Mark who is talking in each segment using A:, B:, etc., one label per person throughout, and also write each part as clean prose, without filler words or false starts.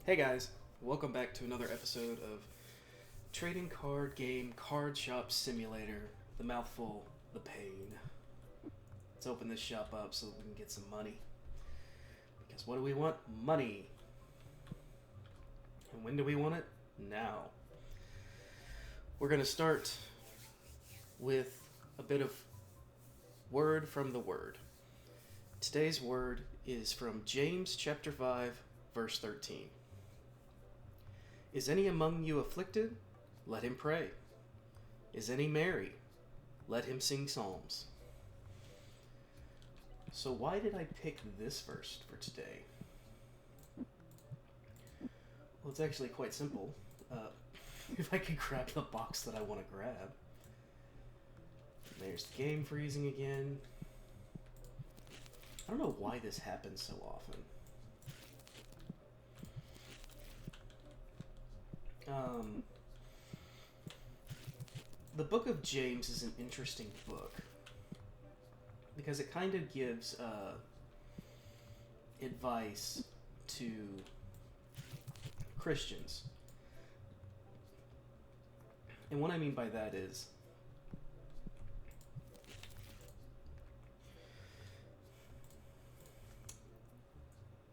A: Hey guys, welcome back to another episode of Trading Card Game Card Shop Simulator. The mouthful, the pain. Let's open this shop up so that we can get some money. Because what do we want? Money. And when do we want it? Now. We're going to start with a bit of word from the Word. Today's word is from James chapter 5, verse 13. Is any among you afflicted? Let him pray. Is any merry? Let him sing psalms. So why did I pick this verse for today? Well, it's actually quite simple. If I could grab the box that I want to grab. There's the game freezing again. I don't know why this happens so often. The book of James is an interesting book because it kind of gives advice to Christians. And what I mean by that is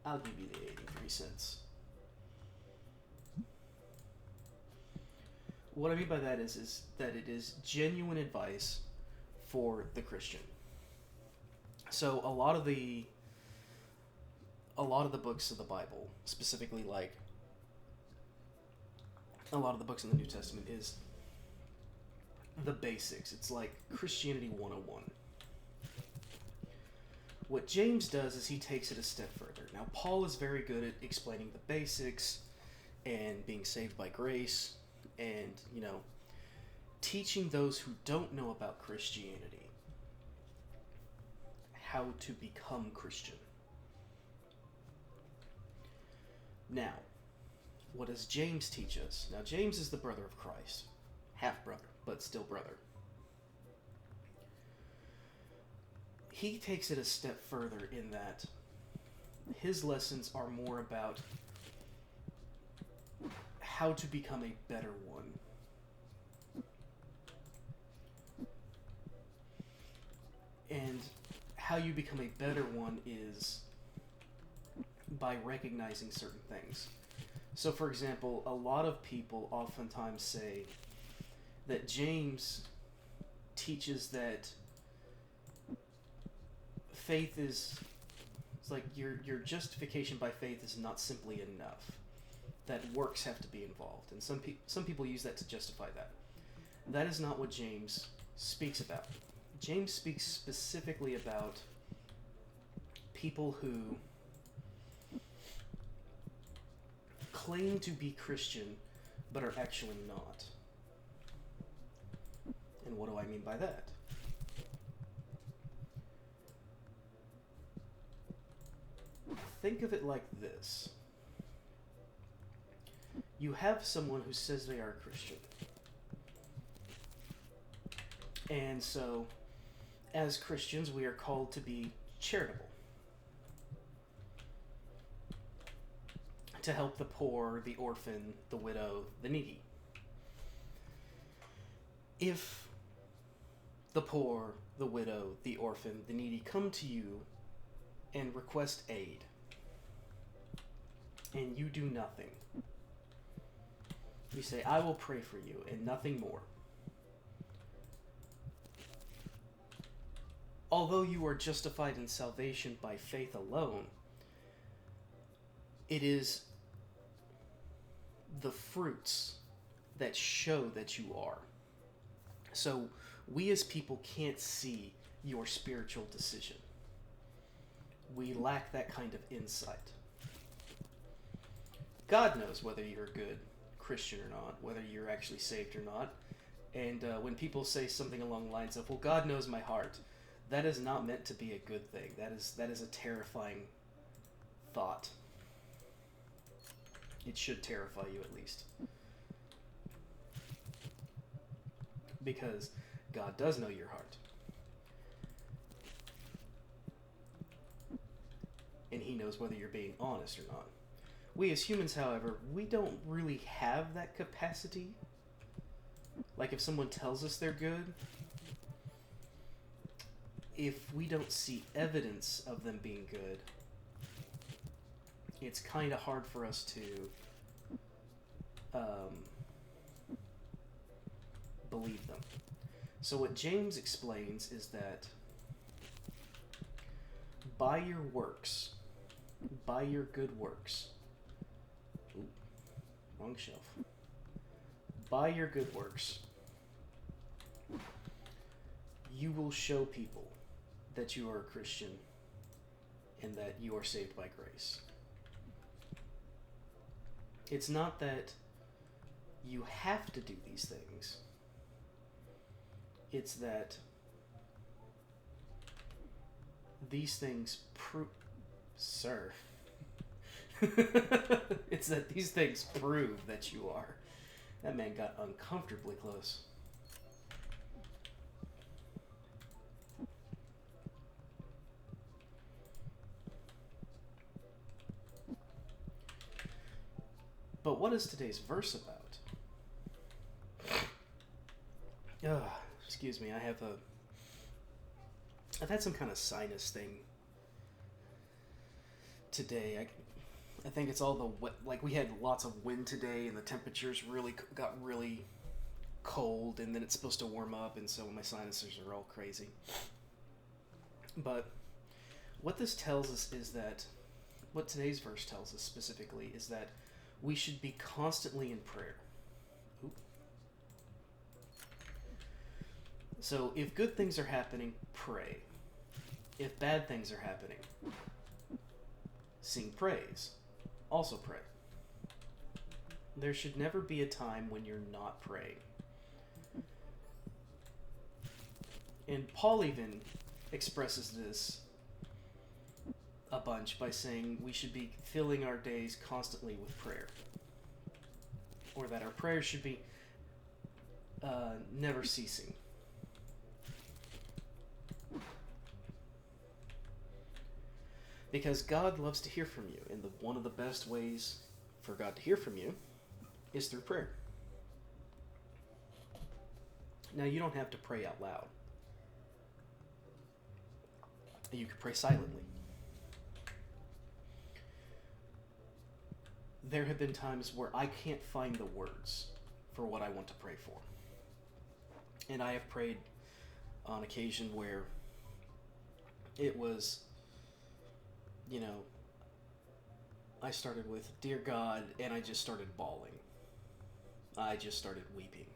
A: I'll give you the 83 cents. What I mean by that is that it is genuine advice for the Christian. So a lot of the books of the Bible, specifically like a lot of the books in the New Testament, is the basics. It's like Christianity 101. What James does is he takes it a step further. Now, Paul is very good at explaining the basics and being saved by grace and, teaching those who don't know about Christianity how to become Christian. Now, what does James teach us? Now, James is the brother of Christ. Half-brother, but still brother. He takes it a step further in that his lessons are more about how to become a better one. And how you become a better one is by recognizing certain things. So, for example, a lot of people oftentimes say that James teaches that faith is, it's like your justification by faith is not simply enough. That works have to be involved. And some people use that to justify that. That is not what James speaks about. James speaks specifically about people who claim to be Christian but are actually not. And what do I mean by that? Think of it like this. You have someone who says they are a Christian. And so, as Christians, we are called to be charitable. To help the poor, the orphan, the widow, the needy. If the poor, the widow, the orphan, the needy come to you and request aid, and you do nothing, you say, I will pray for you, and nothing more. Although you are justified in salvation by faith alone, it is the fruits that show that you are. So we as people can't see your spiritual decision. We lack that kind of insight. God knows whether you're a good Christian or not, whether you're actually saved or not. And when people say something along the lines of, well, God knows my heart, that is not meant to be a good thing. That is a terrifying thought. It should terrify you at least. Because God does know your heart. And he knows whether you're being honest or not. We as humans, however, we don't really have that capacity. Like if someone tells us they're good, if we don't see evidence of them being good, it's kind of hard for us to believe them. So what James explains is that by your works, by your good works, ooh, wrong shelf. By your good works, you will show people that you are a Christian and that you are saved by grace. It's not that you have to do these things. It's that these things Sir. It's that these things prove that you are. That man got uncomfortably close. But what is today's verse about? Excuse me, I've had some kind of sinus thing today. I think it's all the wet, like we had lots of wind today and the temperatures got really cold, and then it's supposed to warm up, and so my sinuses are all crazy. But what this tells us is that, what today's verse tells us specifically is that we should be constantly in prayer. Oop. So if good things are happening, pray. If bad things are happening, sing praise. Also pray. There should never be a time when you're not praying. And Paul even expresses this a bunch by saying we should be filling our days constantly with prayer. Or that our prayers should be never ceasing. Because God loves to hear from you, and one of the best ways for God to hear from you is through prayer. Now, you don't have to pray out loud. You can pray silently. There have been times where I can't find the words for what I want to pray for. And I have prayed on occasion where it was, I started with, "Dear God," and I just started bawling. I just started weeping.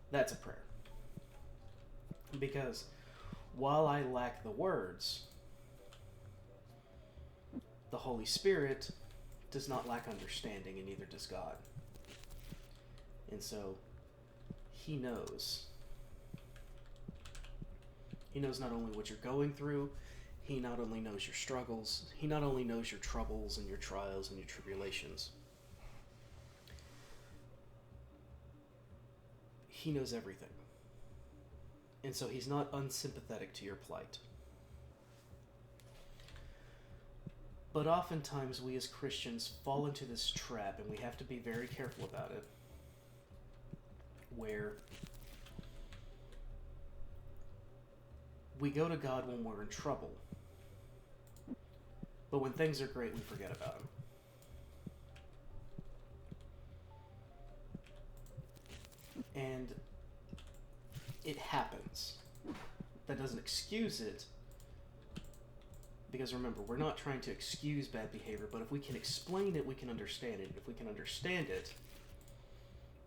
A: That's a prayer. Because while I lack the words, the Holy Spirit does not lack understanding, and neither does God. And so, He knows. He knows not only what you're going through, He not only knows your struggles, He not only knows your troubles and your trials and your tribulations. He knows everything. And so He's not unsympathetic to your plight. But oftentimes we as Christians fall into this trap, and we have to be very careful about it, where we go to God when we're in trouble, but when things are great, we forget about Him. And it happens. That doesn't excuse it, because remember, we're not trying to excuse bad behavior, but if we can explain it, we can understand it. If we can understand it,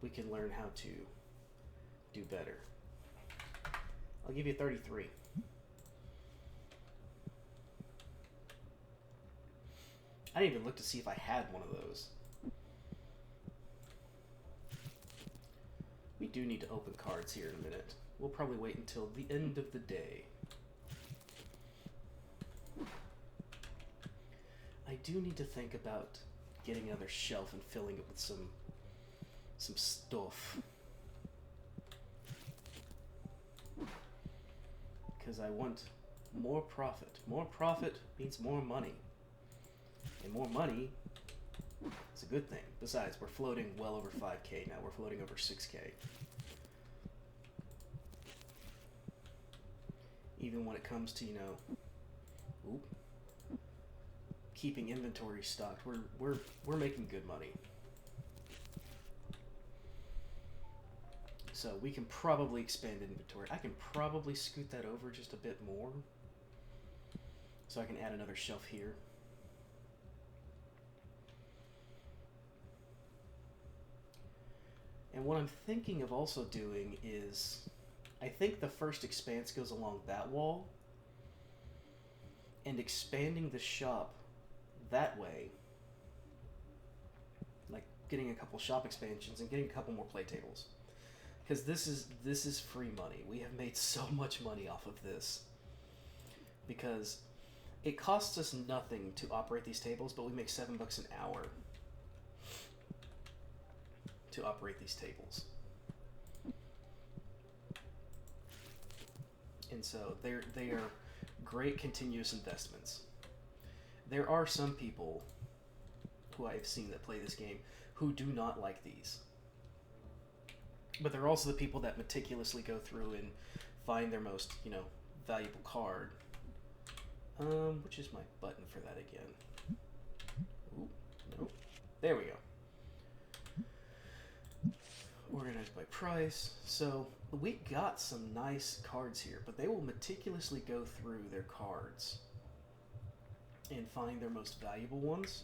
A: we can learn how to do better. I'll give you 33. I didn't even look to see if I had one of those. We do need to open cards here in a minute. We'll probably wait until the end of the day. I do need to think about getting another shelf and filling it with some stuff. Because I want more profit. More profit means more money. And more money It's a good thing. Besides, we're floating well over 5K now. We're floating over 6K. Even when it comes to, you know, keeping inventory stocked, we're making good money. So we can probably expand inventory. I can probably scoot that over just a bit more. So I can add another shelf here. And what I'm thinking of also doing is, I think the first expanse goes along that wall, and expanding the shop that way, like getting a couple shop expansions and getting a couple more play tables. Because this is free money. We have made so much money off of this. Because it costs us nothing to operate these tables, but we make $7 an hour to operate these tables. And so they are great continuous investments. There are some people who I've seen that play this game who do not like these. But there are also the people that meticulously go through and find their most, you know, valuable card. Which is my button for that again? Ooh, nope. There we go. Organized by price. So we got some nice cards here, but they will meticulously go through their cards and find their most valuable ones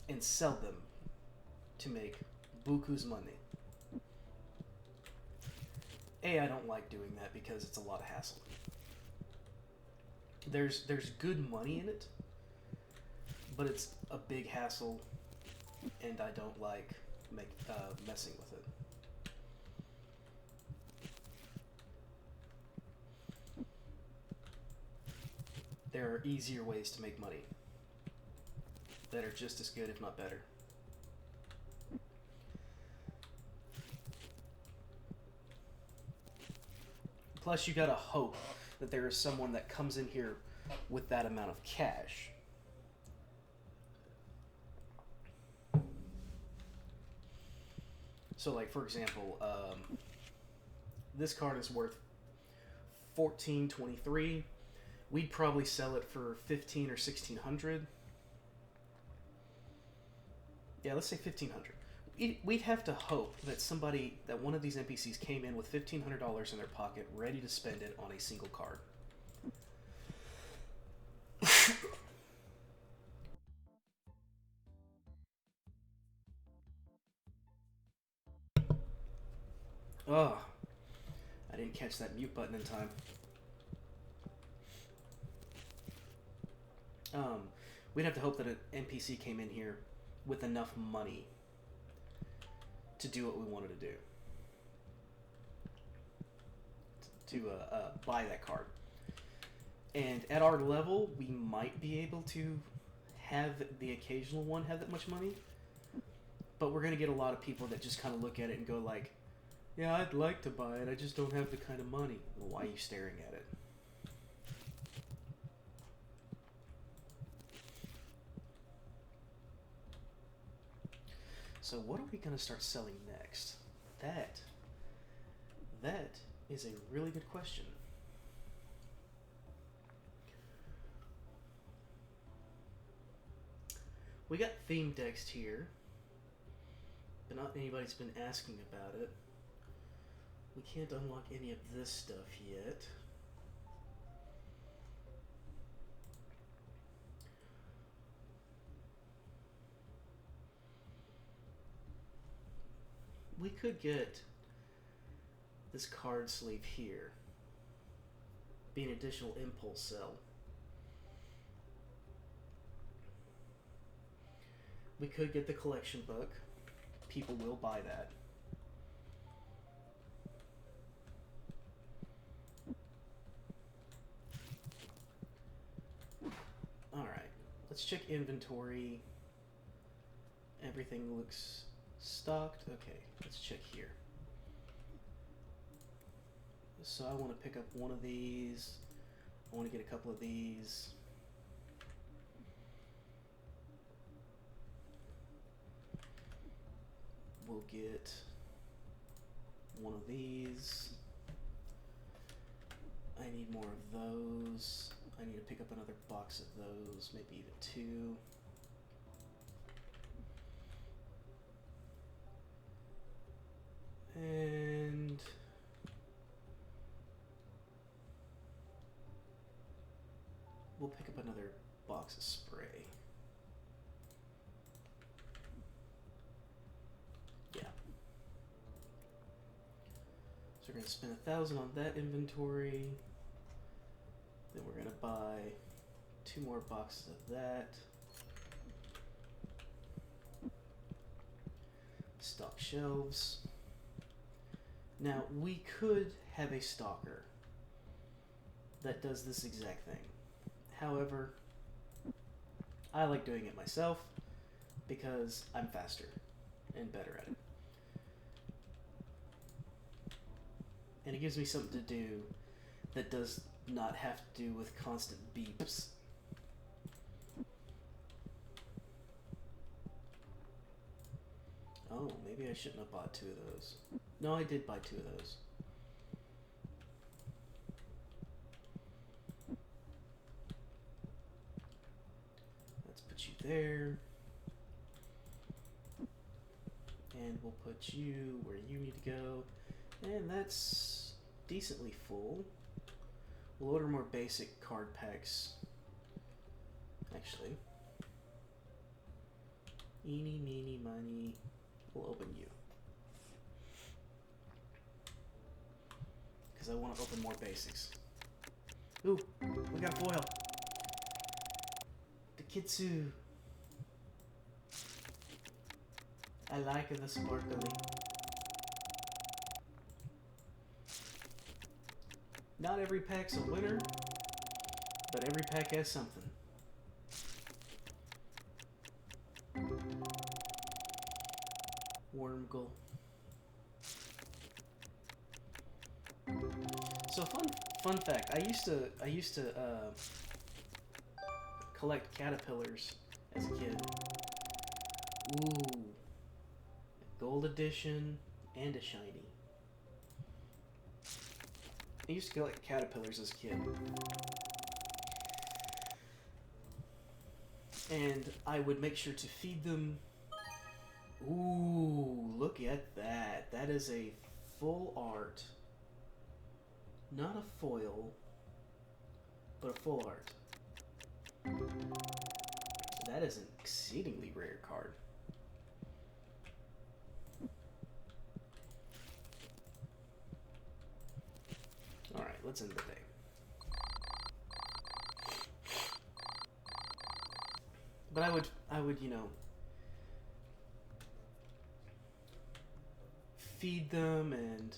A: and sell them to make buku's money. I don't like doing that because it's a lot of hassle. There's good money in it, but it's a big hassle, and I don't like messing with it. There are easier ways to make money that are just as good, if not better. Plus, you gotta hope that there is someone that comes in here with that amount of cash. So, like, for example, this card is worth $14.23. We'd probably sell it for $1,500 or $1,600. Yeah, let's say $1,500. We'd have to hope that one of these NPCs came in with $1,500 in their pocket, ready to spend it on a single card. Oh, I didn't catch that mute button in time. We'd have to hope that an NPC came in here with enough money to do what we wanted to do. To buy that card. And at our level, we might be able to have the occasional one have that much money. But we're going to get a lot of people that just kind of look at it and go like, yeah, I'd like to buy it, I just don't have the kind of money. Well, why are you staring at it? So what are we going to start selling next? That is a really good question. We got theme text here, but not anybody's been asking about it. We can't unlock any of this stuff yet. We could get this card sleeve here, be an additional impulse sell. We could get the collection book. People will buy that. Alright, let's check inventory. Everything looks stocked. Okay, let's check here. So I want to pick up one of these. I want to get a couple of these. we'll get one of these. I need more of those. I need to pick up another box of those, maybe even 2. And we'll pick up another box of spray. Yeah. So we're going to spend 1,000 on that inventory. Then we're going to buy 2 more boxes of that. Stock shelves. Now, we could have a stalker that does this exact thing. However, I like doing it myself because I'm faster and better at it. And it gives me something to do that does not have to do with constant beeps. Oh, maybe I shouldn't have bought 2 of those. No, I did buy 2 of those. Let's put you there. And we'll put you where you need to go. And that's decently full. We'll order more basic card packs. Actually. Eeny, meeny, miny. We'll open you. Because I want to open more basics. Ooh, we got foil. The Kitsu. I like the sparkly. Not every pack's a winner, but every pack has something. Wormgle. So fun fact. I used to collect caterpillars as a kid. Ooh, gold edition and a shiny. I used to collect caterpillars as a kid. And I would make sure to feed them. Ooh, look at that. That is a full art. Not a foil, but a full art. That is an exceedingly rare card. Alright, let's end the day. But I would, you know, feed them and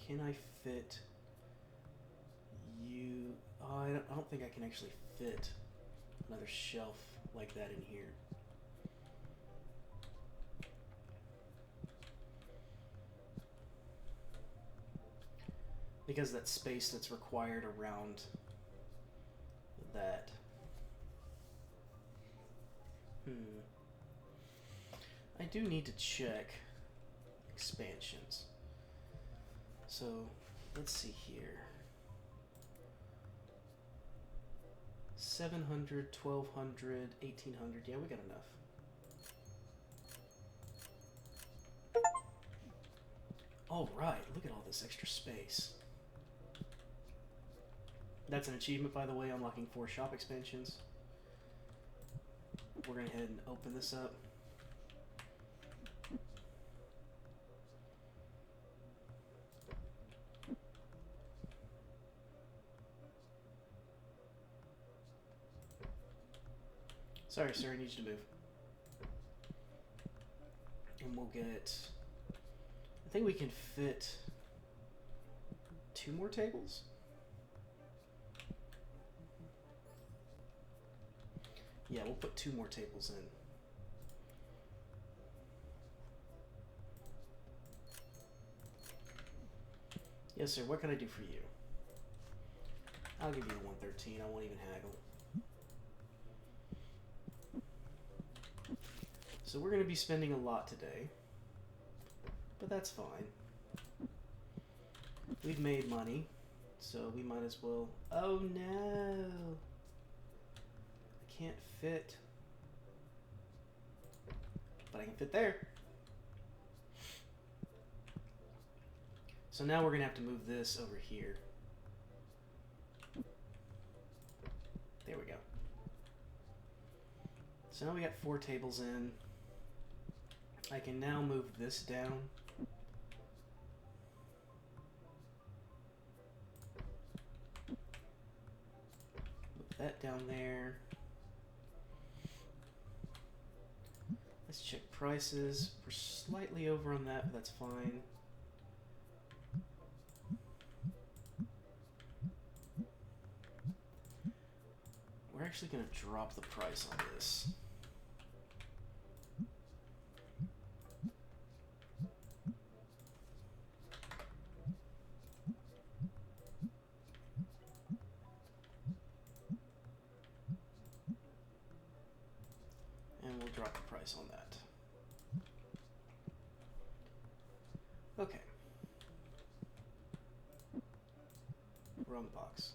A: can I fit you? Oh, I don't think I can actually fit another shelf like that in here. Because that space that's required around that. I do need to check expansions. So, let's see here. 700, 1200, 1800. Yeah, we got enough. All right, look at all this extra space. That's an achievement, by the way, unlocking 4 shop expansions. We're going to go ahead and open this up. Sorry, sir, I need you to move. And we'll get... I think we can fit 2 more tables? Yeah, we'll put 2 more tables in. Yes, sir, what can I do for you? I'll give you the 113, I won't even haggle. So we're going to be spending a lot today, but that's fine. We've made money, so we might as well... Oh no! I can't fit. But I can fit there. So now we're going to have to move this over here. There we go. So now we got 4 tables in. I can now move this down. Move that down there. Let's check prices. We're slightly over on that, but that's fine. We're actually going to drop the price on this. And we'll drop the price on that. Okay. Wrong box.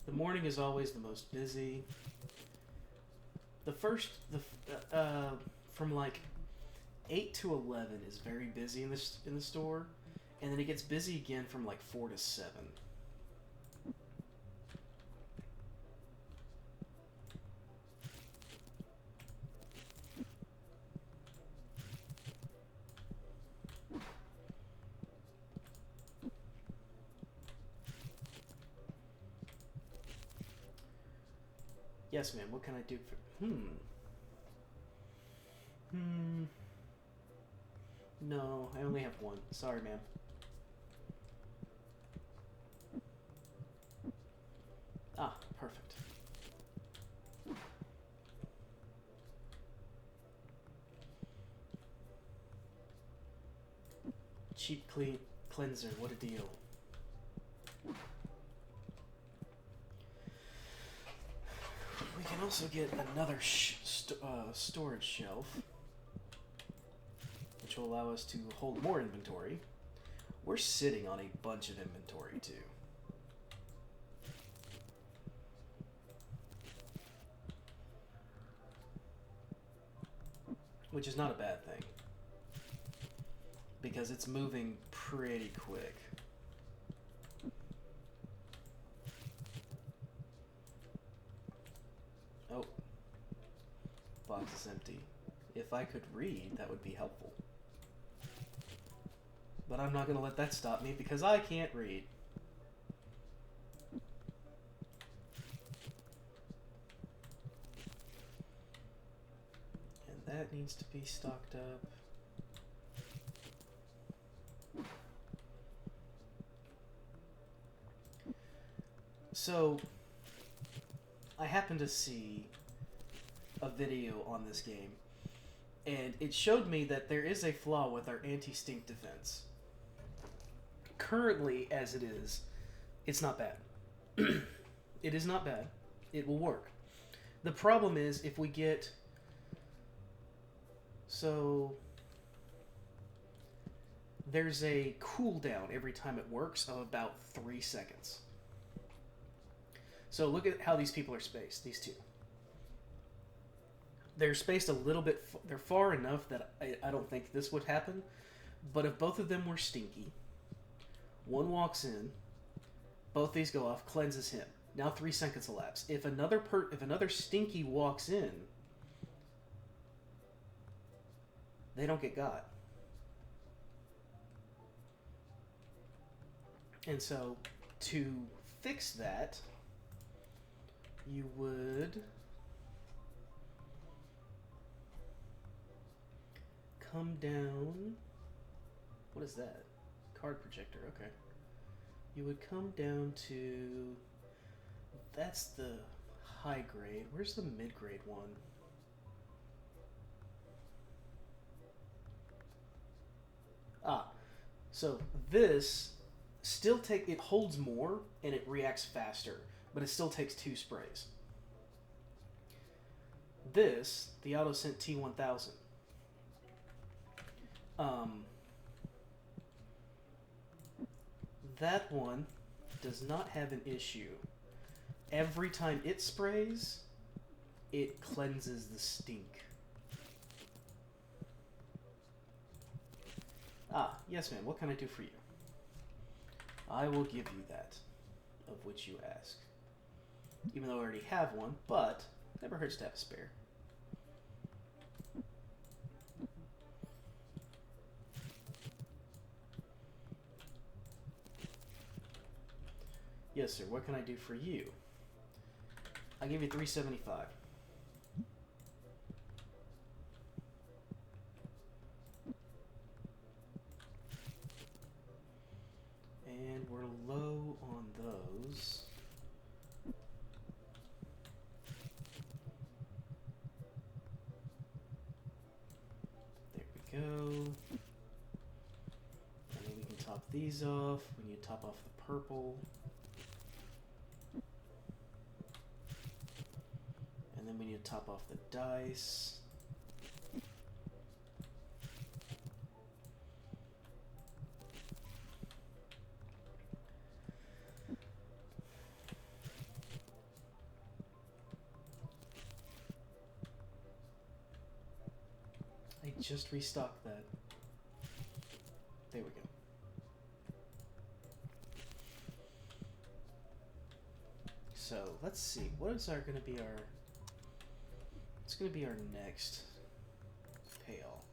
A: The morning is always the most busy. From like 8 to 11 is very busy in the store, and then it gets busy again from like 4 to 7. Yes, ma'am. What can I do for... No, I only have one. Sorry, ma'am. Ah, perfect. Cheap cleanser. What a deal. We can also get another storage shelf, which will allow us to hold more inventory. We're sitting on a bunch of inventory, too. Which is not a bad thing, because it's moving pretty quick. Oh. Box is empty. If I could read, that would be helpful. But I'm not going to let that stop me because I can't read. And that needs to be stocked up. So, I happened to see a video on this game, and it showed me that there is a flaw with our anti-stink defense. Currently, as it is, it's not bad. It is not bad. It will work. The problem is if we get... So... There's a cooldown every time it works of about 3 seconds. So look at how these people are spaced, these two. They're spaced a little bit... They're far enough that I don't think this would happen. But if both of them were stinky, one walks in, both these go off, cleanses him. Now 3 seconds elapse. If another stinky walks in, they don't get got. And so, to fix that, you would come down. What is that? Card projector, okay. You would come down to... That's the high grade. Where's the mid-grade one? Ah, so this it holds more and it reacts faster, but it still takes 2 sprays. This, the auto sent T1000. That one does not have an issue. Every time it sprays, it cleanses the stink. Ah, yes ma'am, what can I do for you? I will give you that, of which you ask. Even though I already have one, but never hurts to have a spare. Yes, sir. What can I do for you? I give you $375. And we're low on those. There we go. And then we can top these off. We need to top off the purple. And then we need to top off the dice. I just restocked that. There we go. So let's see, what is going to be our? What's going to be our next payoff?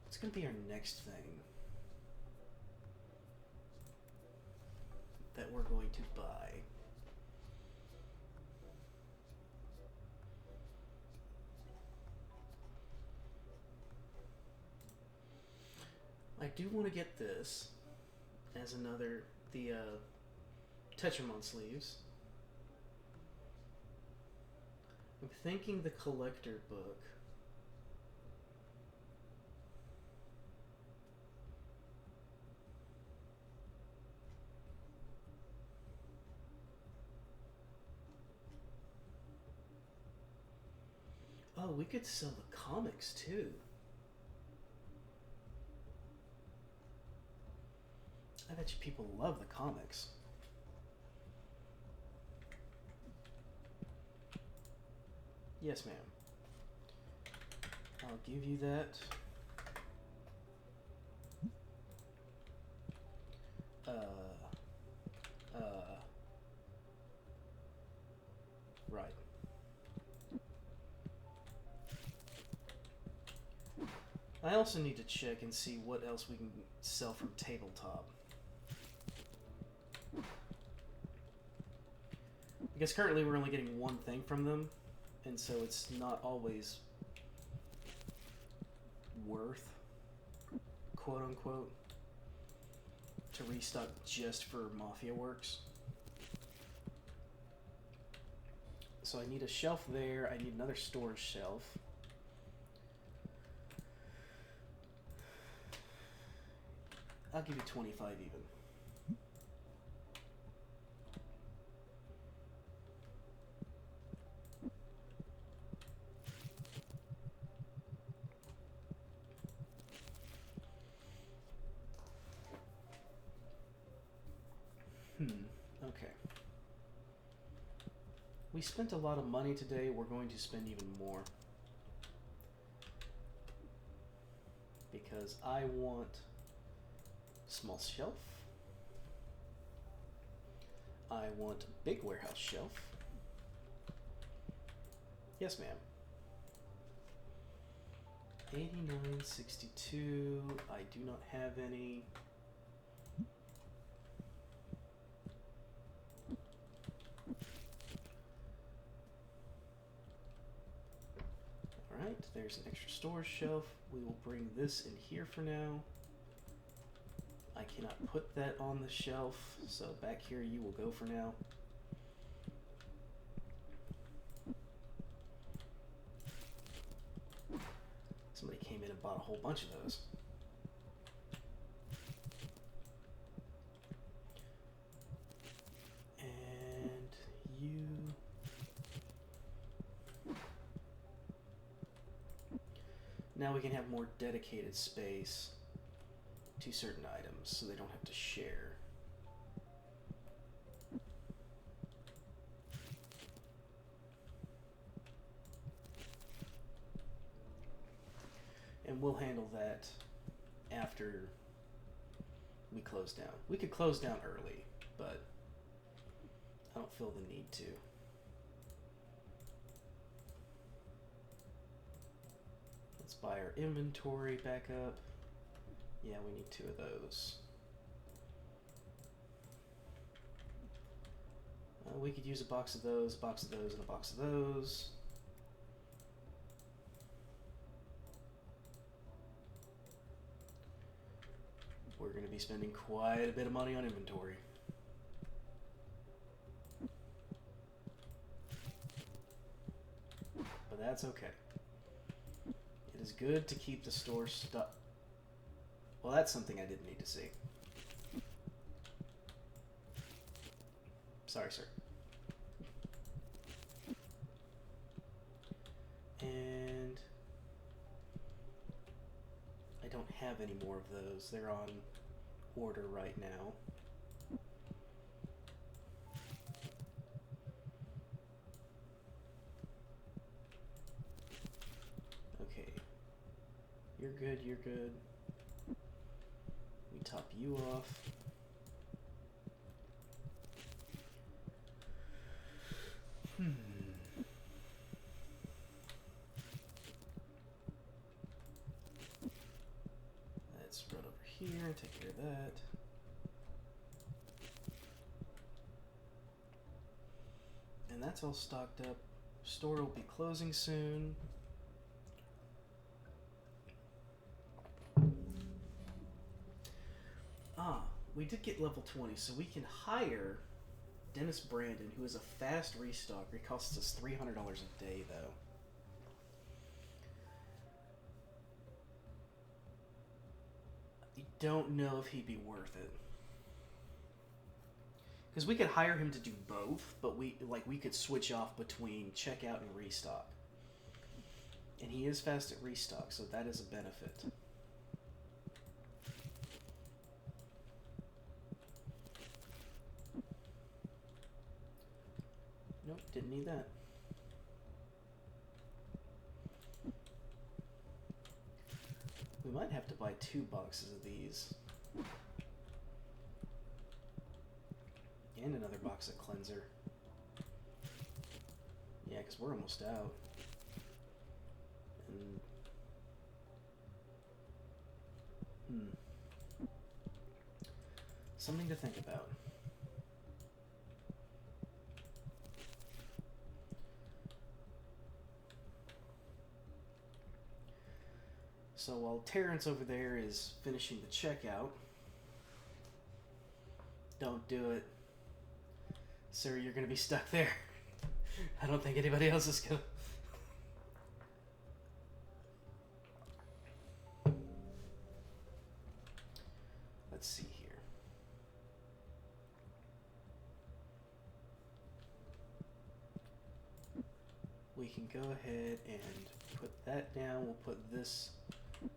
A: What's going to be our next thing that we're going to buy? I do want to get this as another, the Tetramon sleeves. I'm thinking the collector book. Oh, we could sell the comics too. I bet you people love the comics. Yes, ma'am. I'll give you that. Right. I also need to check and see what else we can sell from tabletop. Because currently we're only getting one thing from them, and so it's not always worth, quote unquote, to restock just for Mafia Works. So I need a shelf there, I need another storage shelf. I'll give you 25 even. Okay. We spent a lot of money today. We're going to spend even more. Because I want small shelf. I want big warehouse shelf. Yes, ma'am. 89.62. I do not have any. Alright, there's an extra storage shelf. We will bring this in here for now. I cannot put that on the shelf, so back here you will go for now. Somebody came in and bought a whole bunch of those. And you... Now we can have more dedicated space to certain items so they don't have to share. And we'll handle that after we close down. We could close down early, but I don't feel the need to. Let's buy our inventory back up. Yeah, we need 2 of those. We could use a box of those, and a box of those. We're going to be spending quite a bit of money on inventory. But that's okay. It is good to keep the store stuck. Well, that's something I didn't need to see. Sorry, sir. And I don't have any more of those. They're on order right now. Okay. You're good, you're good. We top you off. Let's run over here and take care of that. And that's all stocked up. Store will be closing soon. We did get level 20, so we can hire Dennis Brandon, who is a fast restocker. He costs us $300 a day, though. I don't know if he'd be worth it. Because we could hire him to do both, but we could switch off between checkout and restock. And he is fast at restock, so that is a benefit. Nope, didn't need that. We might have to buy 2 boxes of these. And another box of cleanser. Yeah, because we're almost out. And something to think about. So while Terrence over there is finishing the checkout, don't do it. Sir, you're going to be stuck there. I don't think anybody else is going to. Let's see here. We can go ahead and put that down. We'll put this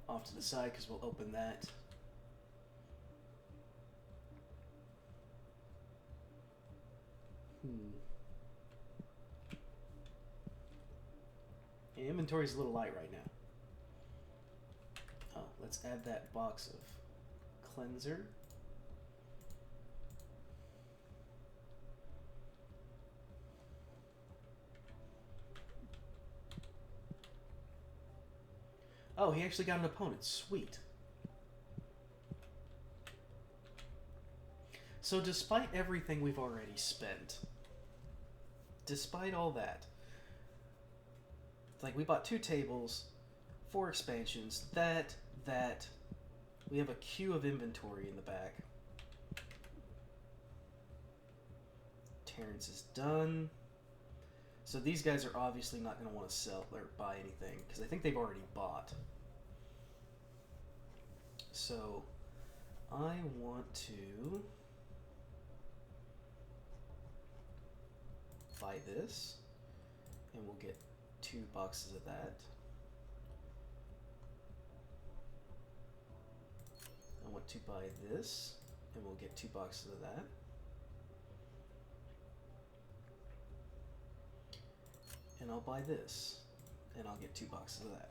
A: off to the side because we'll open that. And inventory's a little light right now. Oh, let's add that box of cleanser. Oh, he actually got an opponent. Sweet. So despite everything we've already spent, despite all that, like we bought 2 tables, 4 expansions, that, we have a queue of inventory in the back. Terrence is done. So these guys are obviously not going to want to sell or buy anything because I think they've already bought. So I want to buy this, and we'll get 2 boxes of that. I want to buy this, and we'll get 2 boxes of that. And I'll buy this, and I'll get 2 boxes of that.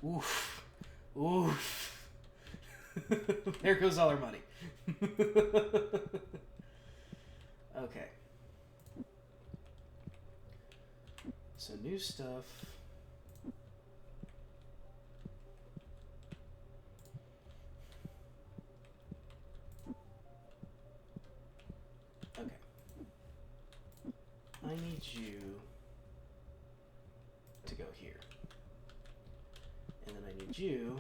A: Oof. Oof. There goes all our money. Okay. So new stuff. Okay. I need you to go here. And then I need you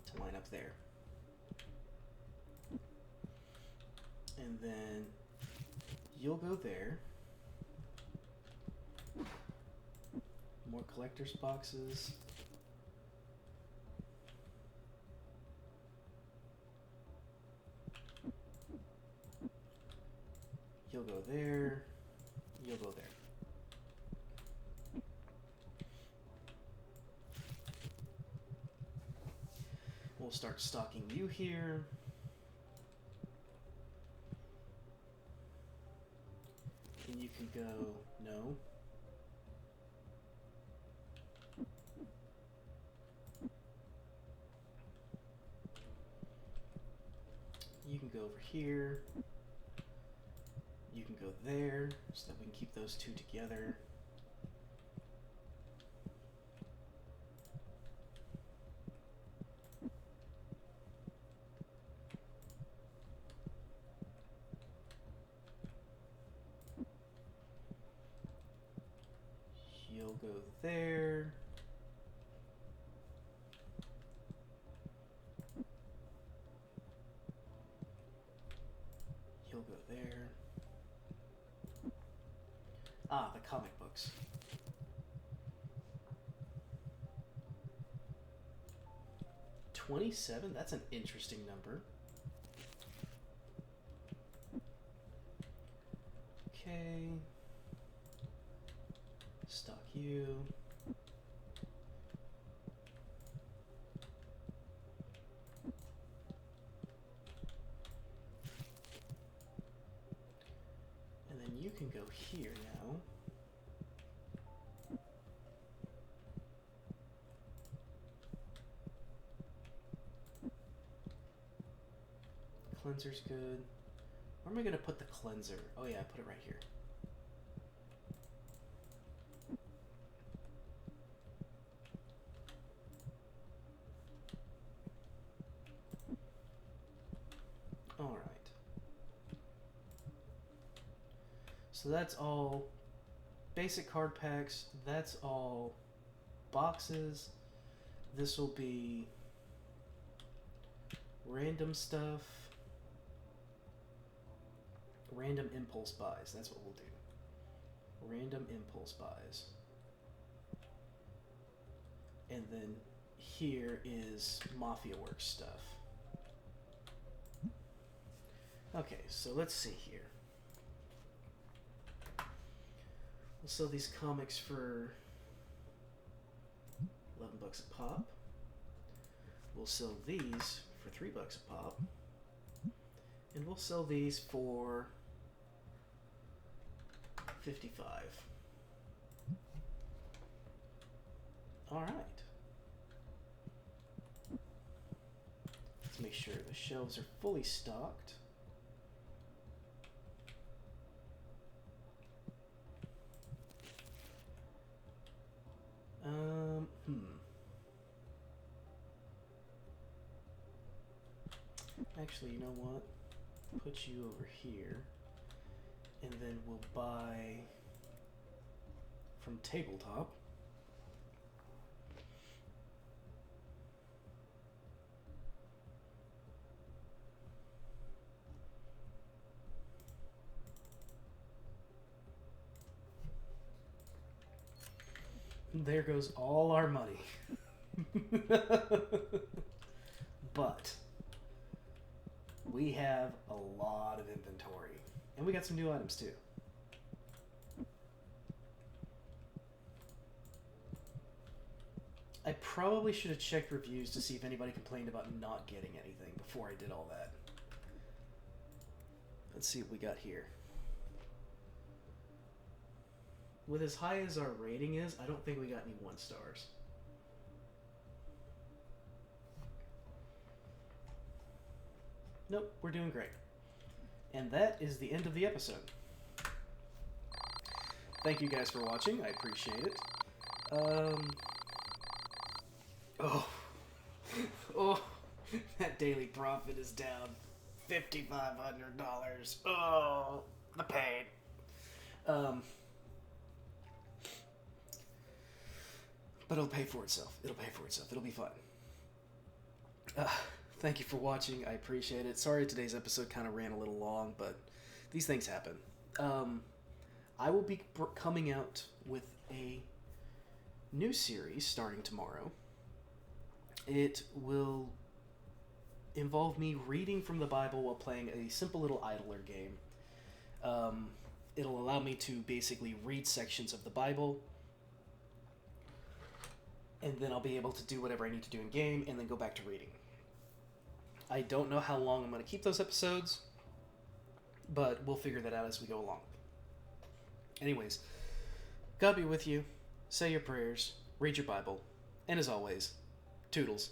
A: to line up there. And then you'll go there. More collector's boxes. You'll go there. You'll go there. We'll start stocking you here. And you can go, no. You can go over here. You can go there, so that we can keep those 2 together. You'll go there. You'll go there. Ah, the comic books. $27? That's an interesting number. Okay. Stock you. And then you can go here now. Cleanser's good. Where am I going to put the cleanser? Oh yeah, put it right here. Alright. So that's all basic card packs. That's all boxes. This will be random stuff. Random impulse buys. That's what we'll do. Random impulse buys. And then here is Mafia Works stuff. Okay, so let's see here. We'll sell these comics for $11 a pop. We'll sell these for $3 a pop. And we'll sell these for $55. All right. Let's make sure the shelves are fully stocked. Actually, you know what? Put you over here, and then we'll buy from tabletop. There goes all our money. But we have a lot of inventory. And we got some new items too. I probably should have checked reviews to see if anybody complained about not getting anything before I did all that. Let's see what we got here. With as high as our rating is, I don't think we got any 1 stars. Nope, we're doing great. And that is the end of the episode. Thank you guys for watching. I appreciate it. Oh, that daily profit is down $5,500. Oh, the pain. But it'll pay for itself. It'll pay for itself. It'll be fun. Thank you for watching. I appreciate it. Sorry today's episode kind of ran a little long, but these things happen. I will be coming out with a new series starting tomorrow. It will involve me reading from the Bible while playing a simple little idler game. It'll allow me to basically read sections of the Bible, and then I'll be able to do whatever I need to do in game, and then go back to reading. I don't know how long I'm going to keep those episodes, but we'll figure that out as we go along. Anyways, God be with you, say your prayers, read your Bible, and as always, toodles.